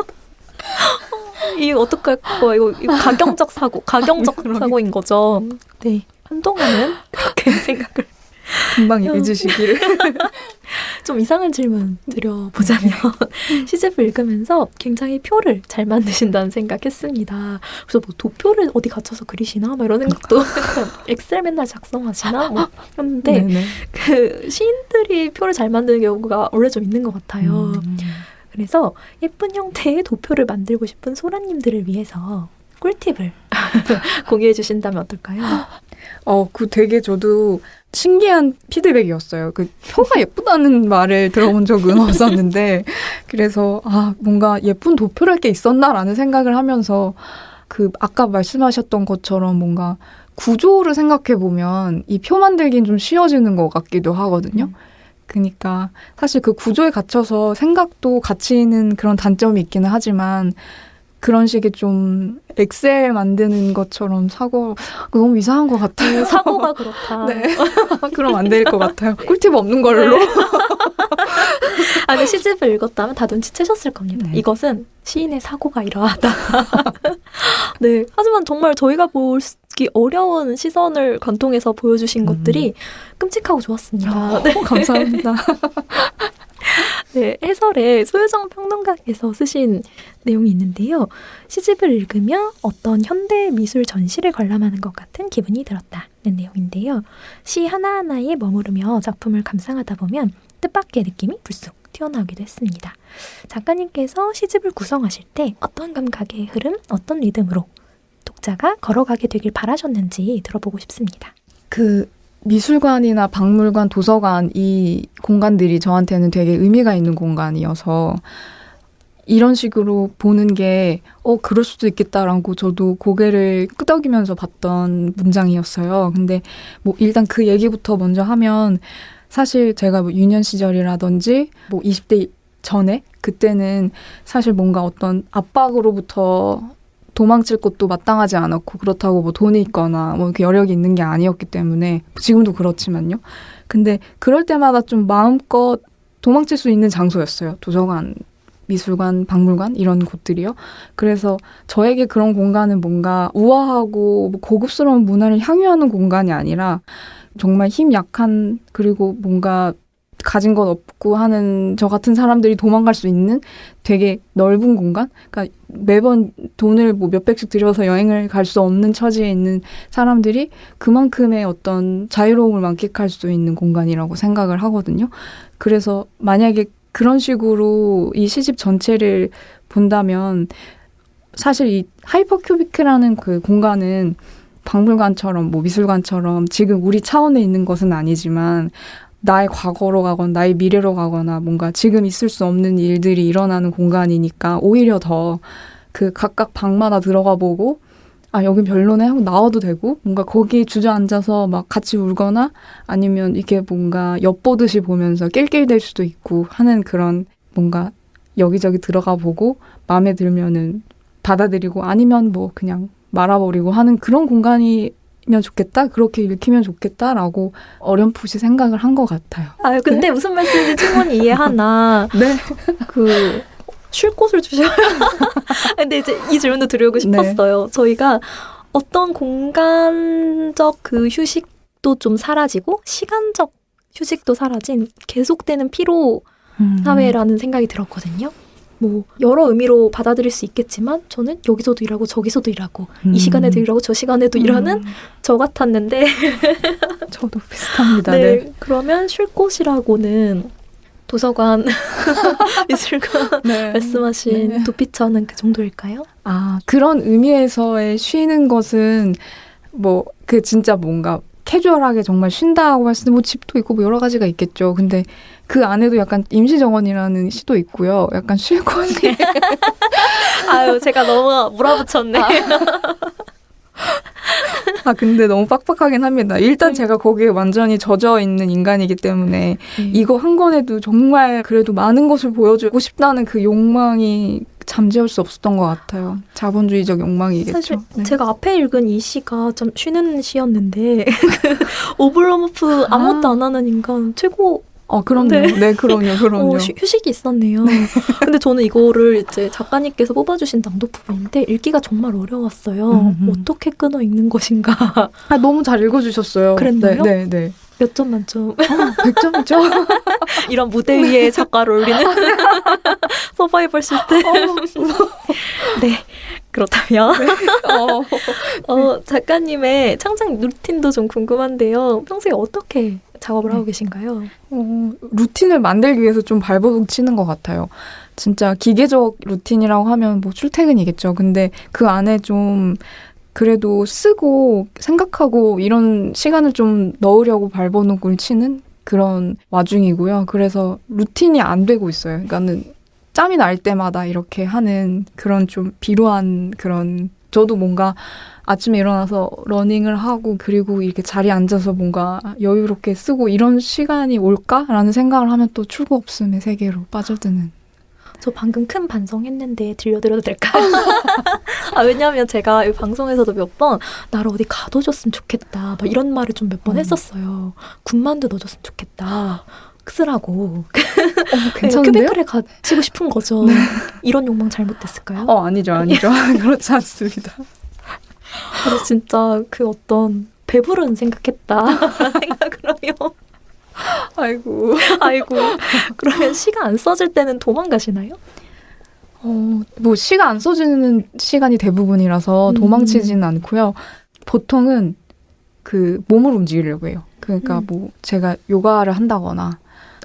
이거 어떡할까? 이거 가경적 사고인 거죠. 네. 한동안은 그렇게 생각을 금방 잊으시기를. 좀 이상한 질문 드려보자면 시집을 읽으면서 굉장히 표를 잘 만드신다는 생각했습니다. 그래서 뭐 도표를 어디 갖춰서 그리시나? 막 이런 생각도 엑셀 맨날 작성하시나? 뭐 했는데 그 시인들이 표를 잘 만드는 경우가 원래 좀 있는 것 같아요. 그래서 예쁜 형태의 도표를 만들고 싶은 소라님들을 위해서 꿀팁을 공유해 주신다면 어떨까요? 그 되게 저도 신기한 피드백이었어요. 그 표가 예쁘다는 말을 들어본 적은 없었는데, 그래서 뭔가 예쁜 도표랄 게 있었나라는 생각을 하면서 그 아까 말씀하셨던 것처럼 뭔가 구조를 생각해 보면 이 표 만들기는 좀 쉬워지는 것 같기도 하거든요. 그러니까 사실 그 구조에 갇혀서 생각도 갇히는 그런 단점이 있기는 하지만 그런 식의 좀 엑셀 만드는 것처럼 너무 이상한 것 같아요. 사고가 그렇다. 네. 그럼 안 될 것 같아요. 꿀팁 없는 걸로. 아니, 시집을 읽었다면 다 눈치채셨을 겁니다. 네. 이것은 시인의 사고가 이러하다. 네. 하지만 정말 저희가 보기 어려운 시선을 관통해서 보여주신 것들이 끔찍하고 좋았습니다. 네. 감사합니다. 네, 해설에 소유정 평론가께서 쓰신 내용이 있는데요. 시집을 읽으며 어떤 현대 미술 전시를 관람하는 것 같은 기분이 들었다는 내용인데요. 시 하나하나에 머무르며 작품을 감상하다 보면 뜻밖의 느낌이 불쑥 튀어나오기도 했습니다. 작가님께서 시집을 구성하실 때 어떤 감각의 흐름, 어떤 리듬으로 독자가 걸어가게 되길 바라셨는지 들어보고 싶습니다. 미술관이나 박물관, 도서관 이 공간들이 저한테는 되게 의미가 있는 공간이어서 이런 식으로 보는 게 그럴 수도 있겠다라고 저도 고개를 끄덕이면서 봤던 문장이었어요. 근데 일단 그 얘기부터 먼저 하면 사실 제가 유년 시절이라든지 20대 전에 그때는 사실 뭔가 어떤 압박으로부터 도망칠 곳도 마땅하지 않았고 그렇다고 돈이 있거나 이렇게 여력이 있는 게 아니었기 때문에 지금도 그렇지만요. 근데 그럴 때마다 좀 마음껏 도망칠 수 있는 장소였어요. 도서관, 미술관, 박물관 이런 곳들이요. 그래서 저에게 그런 공간은 뭔가 우아하고 고급스러운 문화를 향유하는 공간이 아니라 정말 힘 약한 그리고 뭔가 가진 것 없고 하는 저 같은 사람들이 도망갈 수 있는 되게 넓은 공간? 그러니까 매번 돈을 몇백씩 들여서 여행을 갈 수 없는 처지에 있는 사람들이 그만큼의 어떤 자유로움을 만끽할 수 있는 공간이라고 생각을 하거든요. 그래서 만약에 그런 식으로 이 시집 전체를 본다면 사실 이 하이퍼큐비크라는 그 공간은 박물관처럼 미술관처럼 지금 우리 차원에 있는 것은 아니지만 나의 과거로 가거나 나의 미래로 가거나 뭔가 지금 있을 수 없는 일들이 일어나는 공간이니까 오히려 더 그 각각 방마다 들어가 보고 여긴 별로네 하고 나와도 되고 뭔가 거기 주저앉아서 막 같이 울거나 아니면 이렇게 뭔가 엿보듯이 보면서 낄낄댈 수도 있고 하는 그런 뭔가 여기저기 들어가 보고 마음에 들면은 받아들이고 아니면 그냥 말아버리고 하는 그런 공간이 면 좋겠다, 그렇게 읽히면 좋겠다라고 어렴풋이 생각을 한 것 같아요. 근데 네? 무슨 말씀인지 충분히 이해하나. 네. 쉴 곳을 주셔야. 근데 이제 이 질문도 드리고 싶었어요. 네. 저희가 어떤 공간적 그 휴식도 좀 사라지고 시간적 휴식도 사라진 계속되는 피로 사회라는 생각이 들었거든요. 여러 의미로 받아들일 수 있겠지만 저는 여기서도 일하고 저기서도 일하고 이 시간에도 일하고 저 시간에도 일하는 저 같았는데 저도 비슷합니다. 네, 네. 그러면 쉴 곳이라고는 도서관, 미술관 네. 말씀하신 네. 도피처는 그 정도일까요? 그런 의미에서의 쉬는 것은 진짜 뭔가 캐주얼하게 정말 쉰다고 했을 때 집도 있고 여러 가지가 있겠죠. 근데 그 안에도 약간 임시정원이라는 시도 있고요. 약간 쉴 곳이. 제가 너무 몰아붙였네. 근데 너무 빡빡하긴 합니다. 일단 제가 거기에 완전히 젖어 있는 인간이기 때문에 이거 한 권에도 정말 그래도 많은 것을 보여주고 싶다는 그 욕망이 잠재울 수 없었던 것 같아요. 자본주의적 욕망이겠죠. 사실 제가 앞에 읽은 이 시가 좀 쉬는 시였는데 오블로모프 아무것도 안 하는 인간 최고. 그럼요. 네, 그럼요. 휴식이 있었네요. 네. 근데 저는 이거를 이제 작가님께서 뽑아주신 낭독 부분인데 읽기가 정말 어려웠어요. 어떻게 끊어 읽는 것인가. 너무 잘 읽어주셨어요. 그랬나요? 네. 몇 점 만점? 100점이죠. 이런 무대 위에 작가를 올리는 서바이벌 시스템. 네. 그렇다면 작가님의 창작 루틴도 좀 궁금한데요. 평소에 어떻게 작업을 하고 계신가요? 루틴을 만들기 위해서 좀 발버둥 치는 것 같아요. 진짜 기계적 루틴이라고 하면 뭐 출퇴근이겠죠. 근데 그 안에 좀 그래도 쓰고 생각하고 이런 시간을 좀 넣으려고 발버둥을 치는 그런 와중이고요. 그래서 루틴이 안 되고 있어요. 그러니까는 짬이 날 때마다 이렇게 하는 그런 좀 비루한 그런, 저도 뭔가 아침에 일어나서 러닝을 하고 그리고 이렇게 자리에 앉아서 뭔가 여유롭게 쓰고 이런 시간이 올까라는 생각을 하면 또 출구 없음의 세계로 빠져드는. 저 방금 큰 반성했는데 들려드려도 될까요? 왜냐하면 제가 이 방송에서도 몇 번 나를 어디 가둬줬으면 좋겠다 막 이런 말을 좀 몇 번 했었어요. 군만두 넣어줬으면 좋겠다. 쓰라고. 괜찮은데요? 큐비클에 갇히고 싶은 거죠. 이런 욕망 잘못됐을까요? 아니죠. 그렇지 않습니다. 그래서 진짜 그 어떤 배부른 생각했다 생각을 하면 아이고. 그러면 시가 안 써질 때는 도망가시나요? 뭐 시가 안 써지는 시간이 대부분이라서 도망치지는 않고요. 보통은 그 몸을 움직이려고 해요. 그러니까 뭐 제가 요가를 한다거나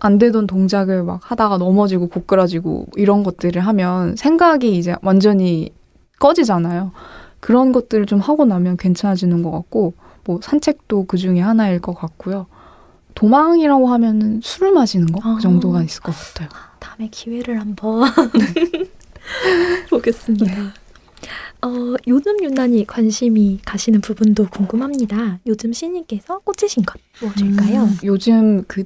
안 되던 동작을 막 하다가 넘어지고 고꾸라지고 이런 것들을 하면 생각이 이제 완전히 꺼지잖아요. 그런 것들을 좀 하고 나면 괜찮아지는 것 같고, 뭐 산책도 그 중에 하나일 것 같고요. 도망이라고 하면은 술을 마시는 거? 그 정도가 있을 것 같아요. 다음에 기회를 한번 보겠습니다. 요즘 유난히 관심이 가시는 부분도 궁금합니다. 요즘 시님께서 꽂히신 것 무엇일까요? 요즘 그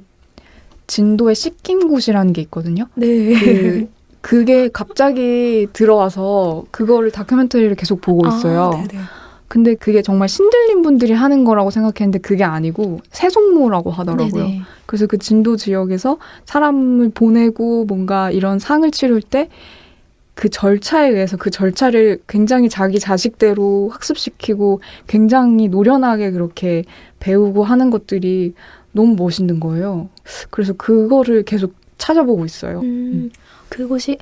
진도의 씻김굿이라는 게 있거든요. 네. 그게 갑자기 들어와서 그거를 다큐멘터리를 계속 보고 있어요. 네네. 근데 그게 정말 신들린 분들이 하는 거라고 생각했는데 그게 아니고 세속모라고 하더라고요. 네네. 그래서 그 진도 지역에서 사람을 보내고 뭔가 이런 상을 치를 때 그 절차에 의해서 그 절차를 굉장히 자기 자식대로 학습시키고 굉장히 노련하게 그렇게 배우고 하는 것들이 너무 멋있는 거예요. 그래서 그거를 계속 찾아보고 있어요. 그곳이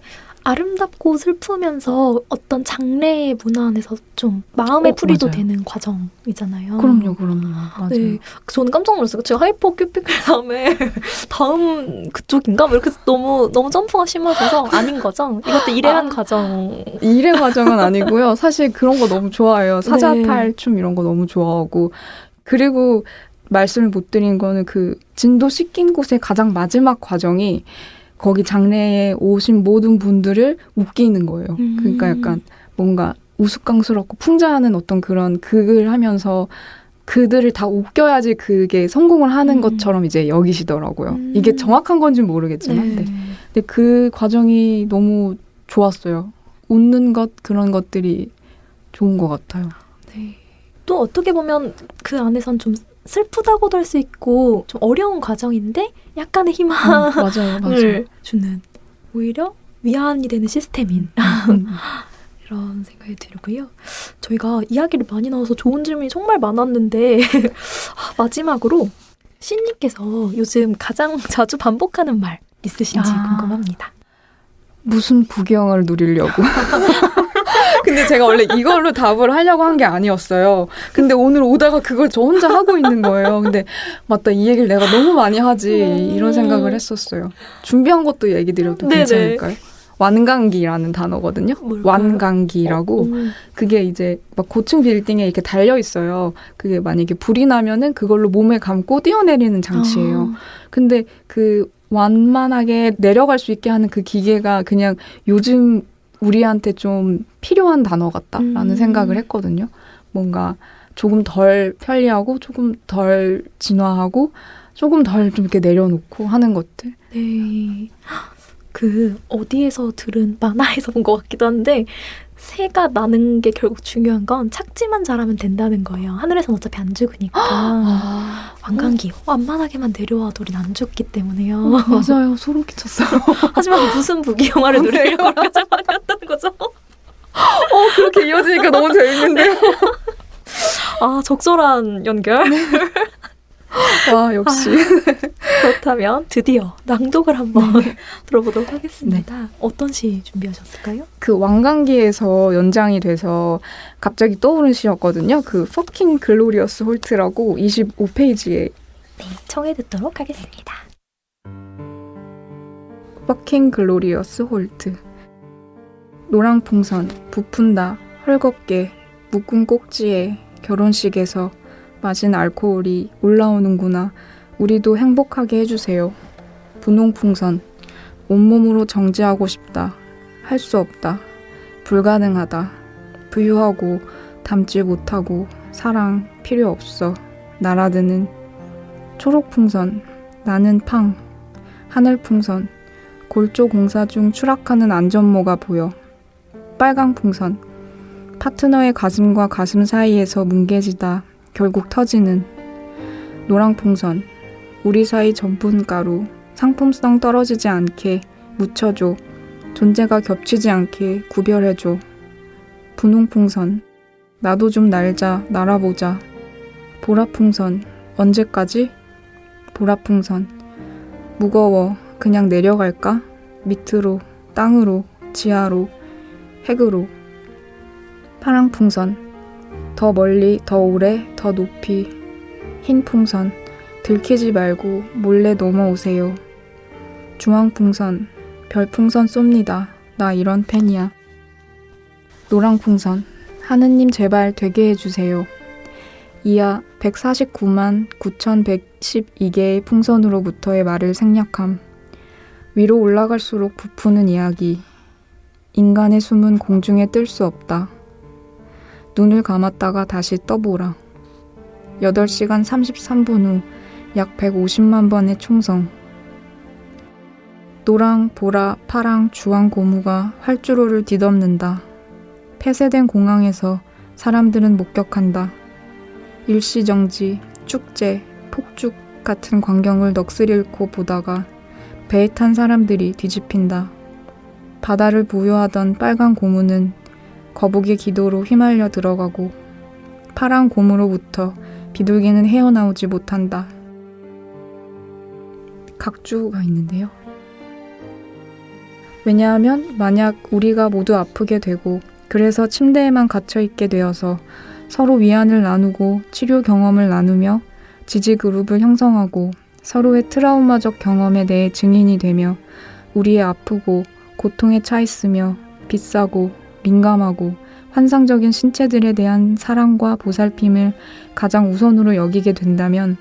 아름답고 슬프면서 어떤 장래의 문화 안에서 좀 마음의 풀이도 맞아요. 되는 과정이잖아요. 그럼요. 맞아요. 네, 저는 깜짝 놀랐어요. 제가 하이퍼 큐피클 다음에 다음 그쪽인가? 이렇게 너무 점프가 심하셔서 아닌 거죠? 이것도 일해한 과정. 일의 과정은 아니고요. 사실 그런 거 너무 좋아해요. 사자탈춤 이런 거 너무 좋아하고. 그리고 말씀을 못 드린 거는 그 진도 씻긴 곳의 가장 마지막 과정이 거기 장례에 오신 모든 분들을 웃기는 거예요. 그러니까 약간 뭔가 우스꽝스럽고 풍자하는 어떤 그런 극을 하면서 그들을 다 웃겨야지 그게 성공을 하는 것처럼 이제 여기시더라고요. 이게 정확한 건지는 모르겠지만. 네. 근데 그 과정이 너무 좋았어요. 웃는 것, 그런 것들이 좋은 것 같아요. 네. 또 어떻게 보면 그 안에선 좀 슬프다고도 할 수 있고 좀 어려운 과정인데 약간의 희망을 맞아요. 주는 오히려 위안이 되는 시스템인 이런 생각이 들고요. 저희가 이야기를 많이 나와서 좋은 질문이 정말 많았는데 마지막으로 신님께서 요즘 가장 자주 반복하는 말 있으신지 궁금합니다. 무슨 부경을 누리려고. 근데 제가 원래 이걸로 답을 하려고 한 게 아니었어요. 근데 오늘 오다가 그걸 저 혼자 하고 있는 거예요. 근데 맞다, 이 얘기를 내가 너무 많이 하지 이런 생각을 했었어요. 준비한 것도 얘기 드려도 괜찮을까요? 완강기라는 단어거든요. 뭘까요? 완강기라고. 그게 이제 막 고층 빌딩에 이렇게 달려 있어요. 그게 만약에 불이 나면은 그걸로 몸에 감고 뛰어내리는 장치예요. 근데 그 완만하게 내려갈 수 있게 하는 그 기계가 그냥 요즘 우리한테 좀 필요한 단어 같다라는 생각을 했거든요. 뭔가 조금 덜 편리하고 조금 덜 진화하고 조금 덜 좀 이렇게 내려놓고 하는 것들. 네. 그 어디에서 들은 만화에서 본 것 같기도 한데 새가 나는 게 결국 중요한 건 착지만 잘하면 된다는 거예요. 하늘에서는 어차피 안 죽으니까. 완강기. 완만하게만 내려와도 우린 안 죽기 때문에요. 맞아요. 소름 끼쳤어요. 하지만 무슨 부귀영화를 누리려고 그렇게 많이 한다는 거죠? 그렇게 이어지니까 너무 재밌는데요. 적절한 연결. 와, 역시. 그렇다면 드디어 낭독을 한번 들어보도록 하겠습니다. 어떤 시 준비하셨을까요? 그 완강기에서 연장이 돼서 갑자기 떠오른 시였거든요. 그 Fucking Glorious Holt라고 25페이지에 네, 청해 듣도록 하겠습니다. 퍼킹 글로리어스 홀트. 노랑풍선 부푼다 헐겁게 묶은 꼭지에 결혼식에서 마신 알코올이 올라오는구나. 우리도 행복하게 해주세요. 분홍풍선 온몸으로 정지하고 싶다. 할 수 없다. 불가능하다. 부유하고 담지 못하고 사랑 필요 없어. 날아드는 초록풍선 나는 팡. 하늘풍선 골조 공사 중 추락하는 안전모가 보여. 빨강풍선 파트너의 가슴과 가슴 사이에서 뭉개지다 결국 터지는. 노랑풍선 우리 사이 전분가루 상품성 떨어지지 않게 묻혀줘. 존재가 겹치지 않게 구별해줘. 분홍풍선 나도 좀 날자 날아보자. 보라풍선 언제까지? 보라풍선 무거워 그냥 내려갈까? 밑으로 땅으로 지하로 핵으로. 파랑풍선 더 멀리 더 오래 더 높이. 흰풍선 들키지 말고 몰래 넘어오세요. 주황풍선 별풍선 쏩니다. 나 이런 팬이야. 노랑풍선 하느님 제발 되게 해주세요. 이하 149만 9,112개의 풍선으로부터의 말을 생략함. 위로 올라갈수록 부푸는 이야기. 인간의 숨은 공중에 뜰 수 없다. 눈을 감았다가 다시 떠보라. 8시간 33분 후 약 150만 번의 총성. 노랑, 보라, 파랑, 주황 고무가 활주로를 뒤덮는다. 폐쇄된 공항에서 사람들은 목격한다. 일시정지, 축제, 폭죽 같은 광경을 넋을 잃고 보다가 배에 탄 사람들이 뒤집힌다. 바다를 부여하던 빨간 고무는 거북의 기도로 휘말려 들어가고 파란 고무로부터 비둘기는 헤어나오지 못한다. 각주가 있는데요. 왜냐하면 만약 우리가 모두 아프게 되고 그래서 침대에만 갇혀있게 되어서 서로 위안을 나누고 치료 경험을 나누며 지지 그룹을 형성하고 서로의 트라우마적 경험에 대해 증인이 되며 우리의 아프고 고통에 차 있으며 비싸고 민감하고 환상적인 신체들에 대한 사랑과 보살핌을 가장 우선으로 여기게 된다면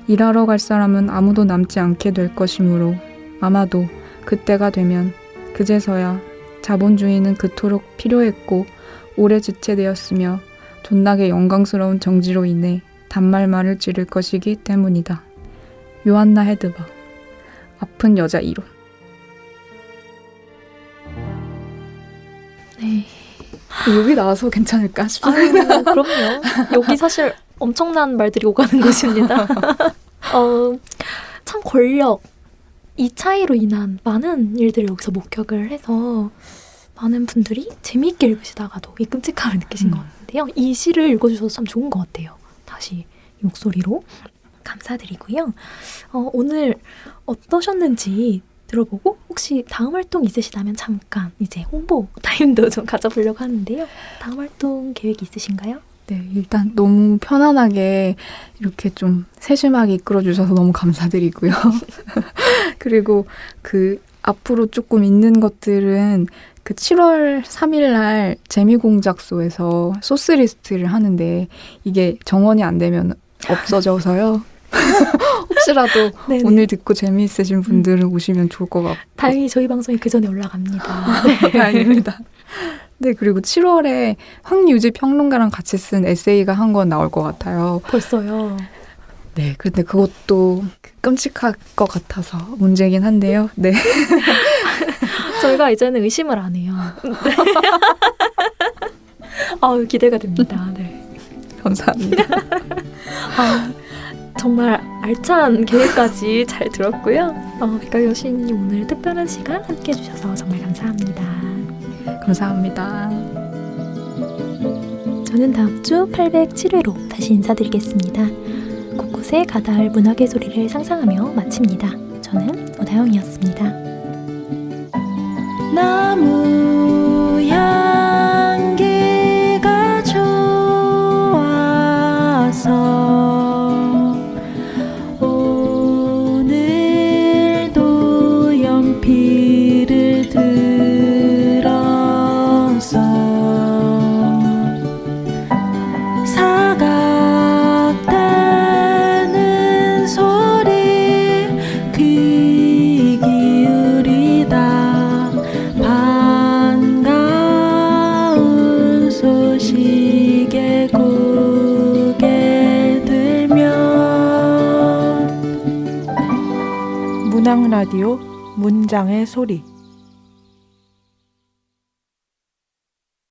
일하러 갈 사람은 아무도 남지 않게 될 것이므로 아마도 그때가 되면 그제서야 자본주의는 그토록 필요했고 오래 지체되었으며 존나게 영광스러운 정지로 인해 단말말을 찌를 것이기 때문이다. 요한나 헤드바 아픈 여자 이론. 네. 여기 나와서 괜찮을까 싶습니다. 그럼요. 여기 사실 엄청난 말들이 오가는 곳입니다. 참 권력, 이 차이로 인한 많은 일들을 여기서 목격을 해서 많은 분들이 재미있게 읽으시다가도 이 끔찍함을 느끼신 것 같은데요. 이 시를 읽어주셔서 참 좋은 것 같아요. 다시 목소리로 감사드리고요. 오늘 어떠셨는지 들어보고 혹시 다음 활동 있으시다면 잠깐 이제 홍보 타임도 좀 가져보려고 하는데요. 다음 활동 계획이 있으신가요? 네, 일단 너무 편안하게 이렇게 좀 세심하게 이끌어주셔서 너무 감사드리고요. 그리고 앞으로 조금 있는 것들은 7월 3일 날 재미공작소에서 소스 리스트를 하는데 이게 정원이 안 되면 없어져서요. 혹시라도 네네. 오늘 듣고 재미있으신 분들은 오시면 좋을 것 같고. 다행히 저희 방송이 그 전에 올라갑니다. 다행입니다. 네, 그리고 7월에 황유지 평론가랑 같이 쓴 에세이가 한 권 나올 것 같아요. 벌써요. 네, 근데 그것도 끔찍할 것 같아서 문제긴 한데요. 네. 저희가 이제는 의심을 안 해요. 네. 기대가 됩니다. 네. 감사합니다. 정말 알찬 계획까지 잘 들었고요. 백가경 시인님 오늘 특별한 시간 함께해 주셔서 정말 감사합니다. 감사합니다. 저는 다음 주 807회로 다시 인사드리겠습니다. 곳곳에 가다할 문학의 소리를 상상하며 마칩니다. 저는 오다영이었습니다. 나무 향기가 좋아서 문학 라디오 문장의 소리